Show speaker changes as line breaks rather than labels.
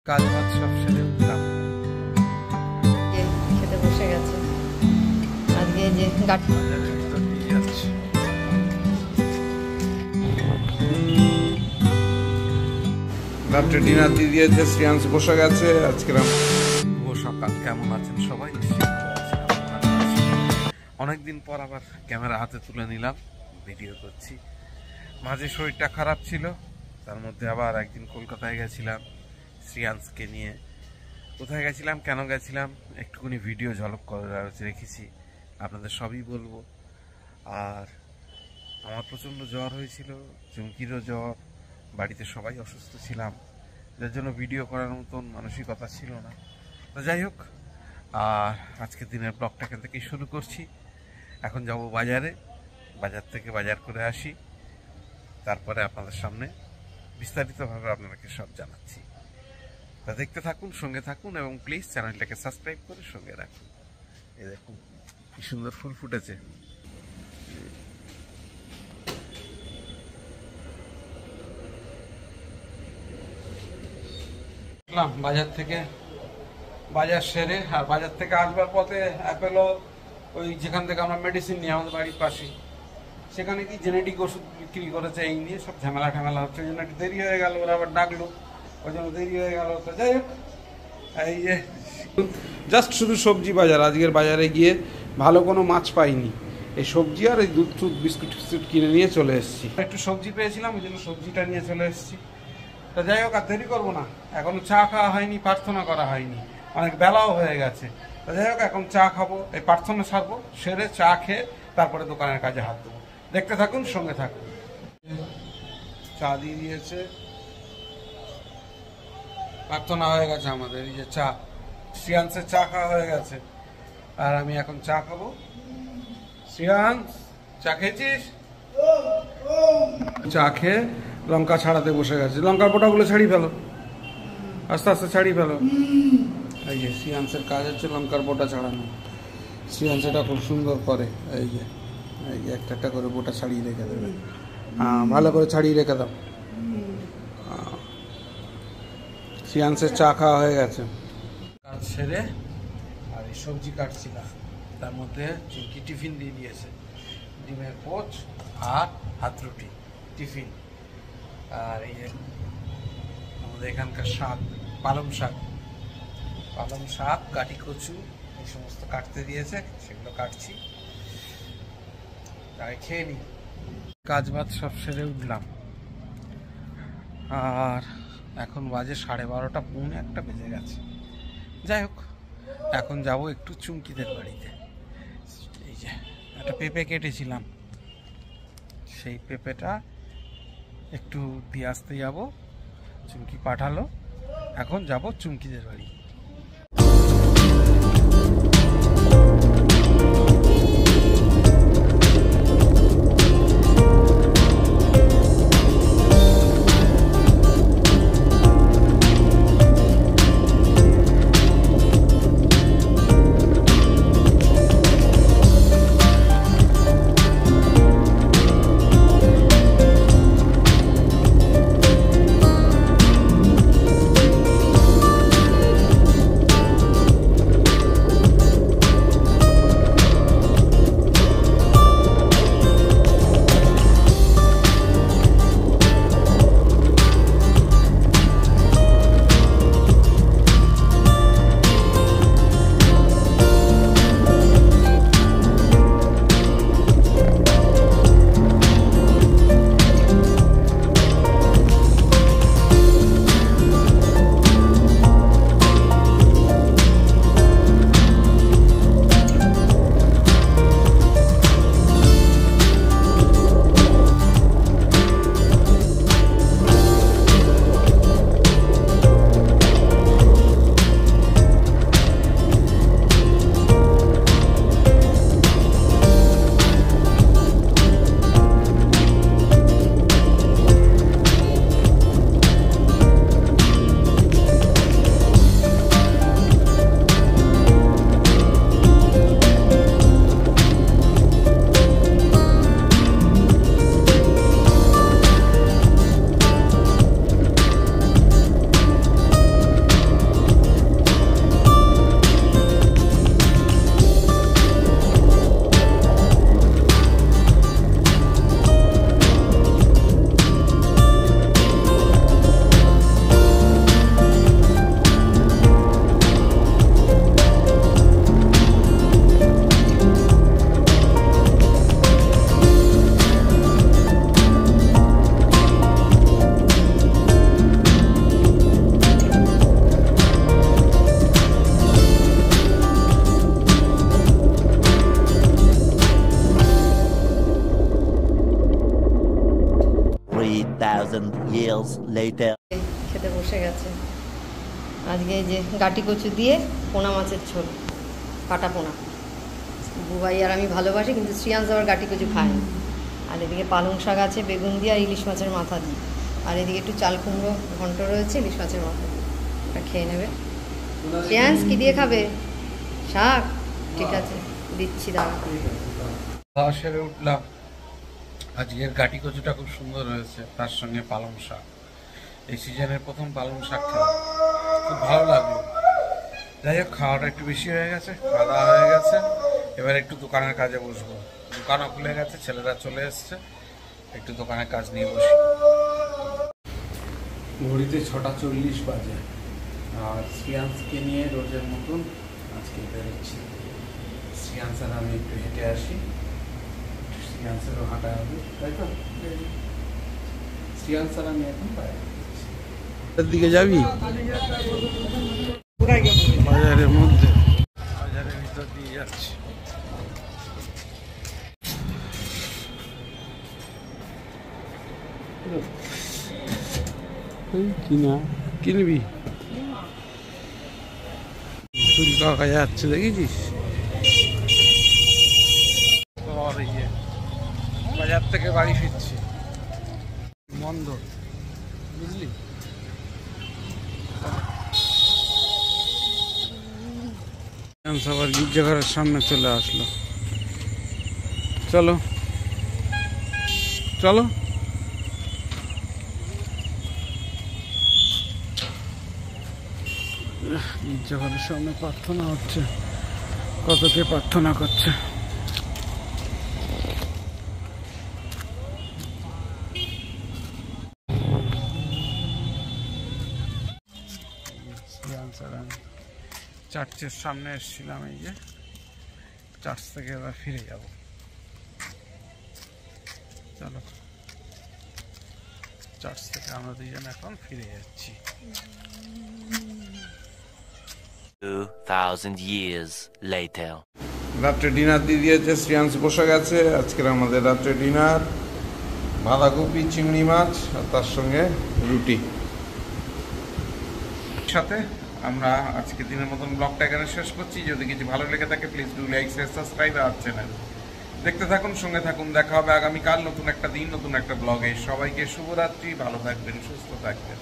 কাজ বাজ সব সেরে উঠলাম,
খেতে বসে গেছে। আজকে যে
রাত্রে ডিনার দিয়ে দিয়েছে, শ্রেয়াংশ বসে গেছে। আজকে শুভ সকাল, কেমন আছেন সবাই? অনেকদিন পর আবার ক্যামেরা হাতে তুলে নিলাম, ভিডিও করছি। মাঝে শরীরটা খারাপ ছিল, তার মধ্যে আবার একদিন কলকাতায় গেছিলাম শ্রেয়াংশকে নিয়ে। কোথায় গেছিলাম, কেন গেছিলাম, একটুখানি ভিডিও ঝলক করে রেখেছি, আপনাদের সবই বলবো। আর আমার প্রচণ্ড জ্বর হয়েছিল, চুমকিরও জ্বর, বাড়িতে সবাই অসুস্থ ছিলাম, যার জন্য ভিডিও করার মতন মানসিকতা ছিল না। তো যাই হোক, আর আজকের দিনের ব্লগটা এখান থেকেই শুরু করছি। এখন যাব বাজারে, বাজার থেকে বাজার করে আসি, তারপরে আপনাদের সামনে বিস্তারিতভাবে আপনাদেরকে সব জানাচ্ছি। তা দেখতে থাকুন, সঙ্গে থাকুন, এবং প্লিজ চ্যানেলটাকে সাবস্ক্রাইব করে সঙ্গে রাখুন। এই দেখুন কি সুন্দর ফুল ফুটেছে। বাজার থেকে বাজার সেরে, আর বাজার থেকে আসবার পথে অ্যাপেলো, ওই যেখান থেকে আমরা মেডিসিন নিই আমাদের বাড়ির পাশে, সেখানে কি জেনেটিক ওষুধ বিক্রি করেছে, এই নিয়ে সব ঝামেলা হচ্ছে, ওই জন্য একটু দেরি হয়ে গেল, ওরা আবার ডাকলো, ওই জন্য দেরি হয়ে গেল। তো যাই হোক, এই যে জাস্ট শুধু সবজি বাজার, আজকের বাজারে গিয়ে ভালো কোনো মাছ পাইনি, এই সবজি আর এই দুধ টুধ বিস্কুট ফিস্কুট কিনে নিয়ে চলে এসেছি। একটু সবজি পেয়েছিলাম, ওই জন্য সবজিটা নিয়ে চলে এসেছি। তা যাই হোক, আর দেরি করবো না, এখনো চা খাওয়া হয়নি, প্রার্থনা করা হয়নি, অনেক বেলাও হয়ে গেছে। তা যাই হোক, এখন চা খাবো, এই প্রার্থনা সারবো, সেরে চা খেয়ে তারপরে দোকানের কাজে হাত দেবো। দেখতে থাকুন, সঙ্গে থাকুন। চা দিয়ে দিয়েছে, প্রার্থনা হয়ে গেছে আমাদের, এই যে চা, শ্রেয়াংশের চা খাওয়া হয়ে গেছে, আর আমি এখন চা খাবো। শ্রেয়াংশ, চা খেয়েছিস? চা খেয়ে লঙ্কা ছাড়াতে বসে গেছে। লঙ্কার বোটাগুলো ছাড়িয়ে ফেলো, আস্তে আস্তে ছাড়িয়ে ফেলো। এই যে শ্রেয়াংশের কাজ হচ্ছে লঙ্কার বোটা ছাড়ানো। শ্রেয়াংশ এটা খুব সুন্দর করে, এই যে একটা একটা করে বোটা ছাড়িয়ে রেখে দেবে। হ্যাঁ, ভালো করে ছাড়িয়ে রেখে দাও। শ্রেয়াংশের চা খাওয়া হয়ে গেছে, কাজ সেরে আর এই সবজি কাটছিলাম, তার মধ্যে চুমকি টিফিন দিয়ে দিয়েছে, ডিমের পোচ আর হাত রুটি টিফিন। আর এই যে আমাদের এখানকার শাক, পালং শাক, কাটি কচু, এই সমস্ত কাটতে দিয়েছে, সেগুলো কাটছি, তাই খেয়ে নিই। কাজ বাজ সব সেরে উঠলাম, আর এখন বাজে 12:30, পৌনে 1 বেজে গেছে। যাই হোক, এখন যাব একটু চুমকিদের বাড়িতে। এই যে একটা পেঁপে কেটেছিলাম, সেই পেঁপেটা একটু দিয়ে আসতে যাব, চুমকি পাঠালো। এখন যাব চুমকিদের বাড়ি।
later.
খেতে বসে গেছে। আজকে এই যে গাটি কচু দিয়ে পোনা মাছের ঝোল, কাটা পোনা। বুবাই আর আমি ভালোবাসি, কিন্তু শ্রিয়াংশ আবার গাটি কচু খায় না। আর এদিকে পালং শাক আছে বেগুন দিয়ে আর ইলিশ মাছের মাথা দিয়ে, আর এদিকে একটু চাল কুমড়ো ঘন্ট রয়েছে ইলিশ মাছের মাথা দিয়ে। ওটা খেয়ে নেবে। শ্রিয়াংশ কি দিয়ে খাবে? শাক? ঠিক আছে, দিচ্ছি, দাঁড়া।
খাওয়া সেরে উঠলাম। আজকের গাটি কচুটা খুব সুন্দর হয়েছে, তার সঙ্গে পালং শাক। এই সিজনের প্রথম পালং শাক খাওয়া, খুব ভালো লাগলো। যাই হোক, খাওয়াটা একটু বেশি হয়ে গেছে, খাওয়া দাওয়া হয়ে গেছে। এবার একটু দোকানের কাজে বসবো। দোকানও খুলে গেছে, ছেলেরা চলে এসছে, একটু দোকানের কাজ নিয়ে বসি। ঘড়িতে 6:40 বাজে, আর শ্রিয়াংশকে নিয়ে রোজের মতন আজকে বেরোচ্ছি। শ্রিয়াংশ আর আমি একটু হেঁটে আসি, শ্রিয়াংশেরও হাঁটা হবে, তাই তো? শ্রিয়াংশ আর আমি এখন বাইরে দিকে যাবি, বাজারের মধ্যে, বাজারের ভিতর দিয়ে যাচ্ছি। কিনবি? চুল কাকা যাচ্ছে, দেখেছিস? বাজার থেকে বাড়ি ফিরছি, বন্ধ, বুঝলি? আবার গির্জাঘরের সামনে চলে আসলো। চলো চলো। গির্জাঘরের সামনে প্রার্থনা হচ্ছে, কত কে প্রার্থনা করছে। চার্চের সামনে এসেছিলাম, এই যে চার্চ থেকে এবার ফিরে যাব। চলো, চার্চ থেকে আমরা দুজন এখন ফিরে যাচ্ছি।
2000 years later.
রাত্রে ডিনার দিয়ে দিয়েছে, শ্রিয়াংশ বসে গেছে। আজকের আমাদের রাত্রে ডিনার বাঁধাকপি, চিংড়ি মাছ, আর তার সঙ্গে রুটি। সাথে আমরা আজকে দিনের মতন ব্লগটা এখানে শেষ করছি। যদি কিছু ভালো লেগে থাকে please do like, share, subscribe our channel. দেখতে থাকুন, সঙ্গে থাকুন। দেখা হবে আগামীকাল নতুন একটা দিন, নতুন একটা ব্লগে। সবাইকে শুভরাত্রি, ভালো থাকবেন, সুস্থ থাকবেন।